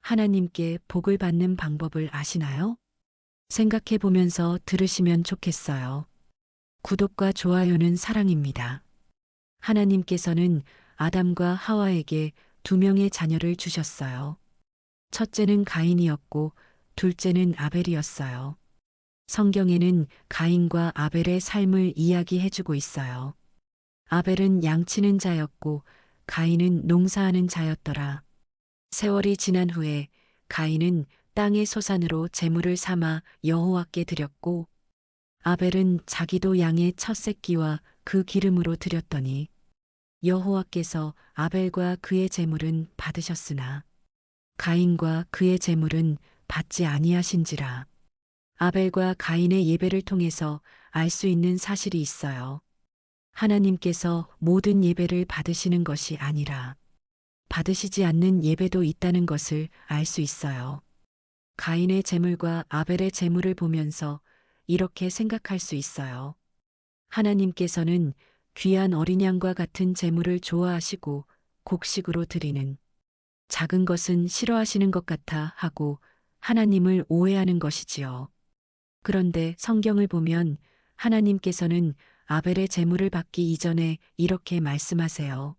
하나님께 복을 받는 방법을 아시나요? 생각해 보면서 들으시면 좋겠어요. 구독과 좋아요는 사랑입니다. 하나님께서는 아담과 하와에게 두 명의 자녀를 주셨어요. 첫째는 가인이었고 둘째는 아벨이었어요. 성경에는 가인과 아벨의 삶을 이야기해주고 있어요. 아벨은 양치는 자였고 가인은 농사하는 자였더라. 세월이 지난 후에 가인은 땅의 소산으로 제물을 삼아 여호와께 드렸고 아벨은 자기도 양의 첫 새끼와 그 기름으로 드렸더니 여호와께서 아벨과 그의 제물은 받으셨으나 가인과 그의 제물은 받지 아니하신지라. 아벨과 가인의 예배를 통해서 알 수 있는 사실이 있어요. 하나님께서 모든 예배를 받으시는 것이 아니라 받으시지 않는 예배도 있다는 것을 알 수 있어요. 가인의 제물과 아벨의 제물을 보면서 이렇게 생각할 수 있어요. 하나님께서는 귀한 어린 양과 같은 제물을 좋아하시고 곡식으로 드리는 작은 것은 싫어하시는 것 같아 하고 하나님을 오해하는 것이지요. 그런데 성경을 보면 하나님께서는 아벨의 제물을 받기 이전에 이렇게 말씀하세요.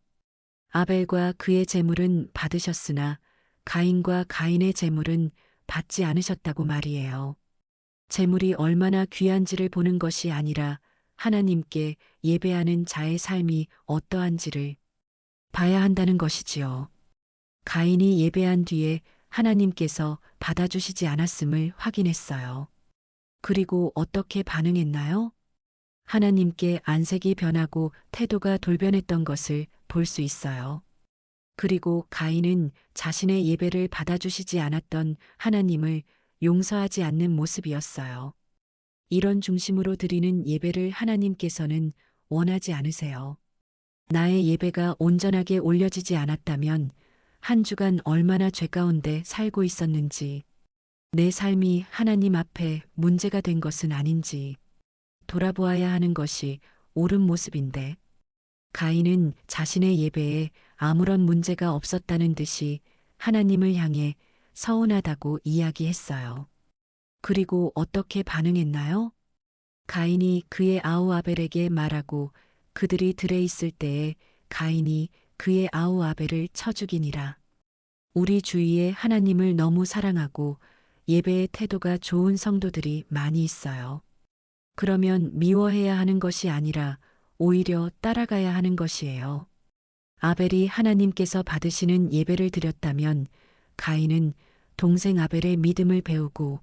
아벨과 그의 제물은 받으셨으나 가인과 가인의 제물은 받지 않으셨다고 말이에요. 제물이 얼마나 귀한지를 보는 것이 아니라 하나님께 예배하는 자의 삶이 어떠한지를 봐야 한다는 것이지요. 가인이 예배한 뒤에 하나님께서 받아주시지 않았음을 확인했어요. 그리고 어떻게 반응했나요? 하나님께 안색이 변하고 태도가 돌변했던 것을 볼 수 있어요. 그리고 가인은 자신의 예배를 받아주시지 않았던 하나님을 용서하지 않는 모습이었어요. 이런 중심으로 드리는 예배를 하나님께서는 원하지 않으세요. 나의 예배가 온전하게 올려지지 않았다면 한 주간 얼마나 죄 가운데 살고 있었는지, 내 삶이 하나님 앞에 문제가 된 것은 아닌지 돌아보아야 하는 것이 옳은 모습인데, 가인은 자신의 예배에 아무런 문제가 없었다는 듯이 하나님을 향해 서운하다고 이야기했어요. 그리고 어떻게 반응했나요? 가인이 그의 아우 아벨에게 말하고 그들이 들에 있을 때에 가인이 그의 아우 아벨을 쳐 죽이니라. 우리 주위에 하나님을 너무 사랑하고 예배의 태도가 좋은 성도들이 많이 있어요. 그러면 미워해야 하는 것이 아니라 오히려 따라가야 하는 것이에요. 아벨이 하나님께서 받으시는 예배를 드렸다면 가인은 동생 아벨의 믿음을 배우고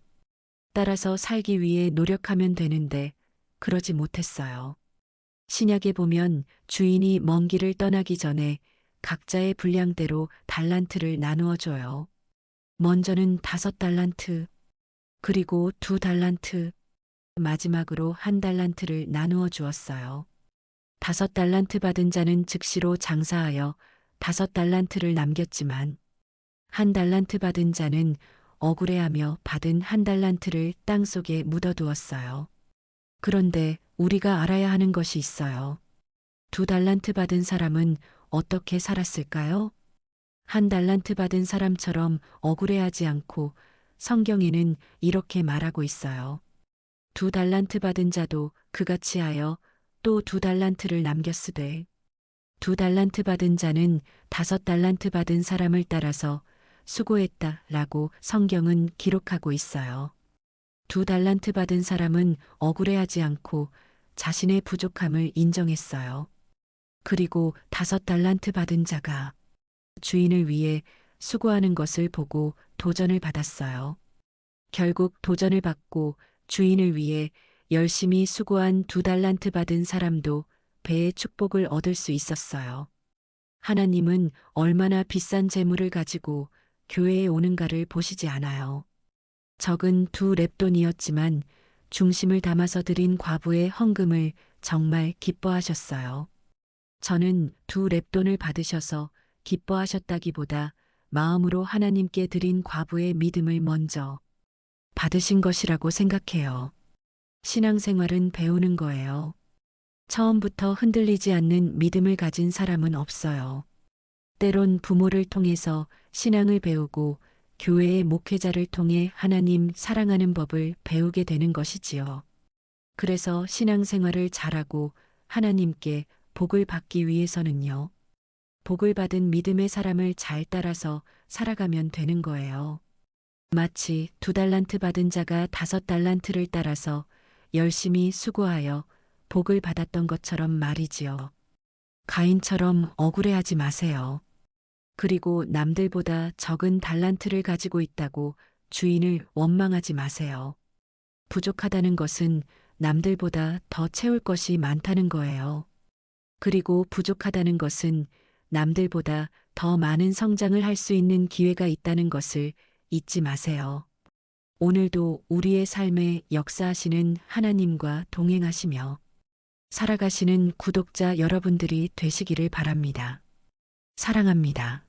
따라서 살기 위해 노력하면 되는데 그러지 못했어요. 신약에 보면 주인이 먼 길을 떠나기 전에 각자의 분량대로 달란트를 나누어 줘요. 먼저는 5달란트, 그리고 2달란트, 마지막으로 1달란트를 나누어 주었어요. 5달란트 받은 자는 즉시로 장사하여 5달란트를 남겼지만 1달란트 받은 자는 억울해하며 받은 1달란트를 땅속에 묻어두었어요. 그런데 우리가 알아야 하는 것이 있어요. 2달란트 받은 사람은 어떻게 살았을까요? 1달란트 받은 사람처럼 억울해하지 않고 성경에는 이렇게 말하고 있어요. 2달란트 받은 자도 그같이 하여 또 2달란트를 남겼으되 2달란트 받은 자는 5달란트 받은 사람을 따라서 수고했다라고 성경은 기록하고 있어요. 2달란트 받은 사람은 억울해하지 않고 자신의 부족함을 인정했어요. 그리고 5달란트 받은 자가 주인을 위해 수고하는 것을 보고 도전을 받았어요. 결국 도전을 받고 주인을 위해 열심히 수고한 2달란트 받은 사람도 배의 축복을 얻을 수 있었어요. 하나님은 얼마나 비싼 재물을 가지고 교회에 오는가를 보시지 않아요. 적은 2렙돈이었지만 중심을 담아서 드린 과부의 헌금을 정말 기뻐하셨어요. 저는 2렙돈을 받으셔서 기뻐하셨다기보다 마음으로 하나님께 드린 과부의 믿음을 먼저 받으신 것이라고 생각해요. 신앙생활은 배우는 거예요. 처음부터 흔들리지 않는 믿음을 가진 사람은 없어요. 때론 부모를 통해서 신앙을 배우고 교회의 목회자를 통해 하나님 사랑하는 법을 배우게 되는 것이지요. 그래서 신앙생활을 잘하고 하나님께 복을 받기 위해서는요. 복을 받은 믿음의 사람을 잘 따라서 살아가면 되는 거예요. 마치 2달란트 받은 자가 5달란트를 따라서 열심히 수고하여 복을 받았던 것처럼 말이지요. 가인처럼 억울해하지 마세요. 그리고 남들보다 적은 달란트를 가지고 있다고 주인을 원망하지 마세요. 부족하다는 것은 남들보다 더 채울 것이 많다는 거예요. 그리고 부족하다는 것은 남들보다 더 많은 성장을 할 수 있는 기회가 있다는 것을 잊지 마세요. 오늘도 우리의 삶에 역사하시는 하나님과 동행하시며 살아가시는 구독자 여러분들이 되시기를 바랍니다. 사랑합니다.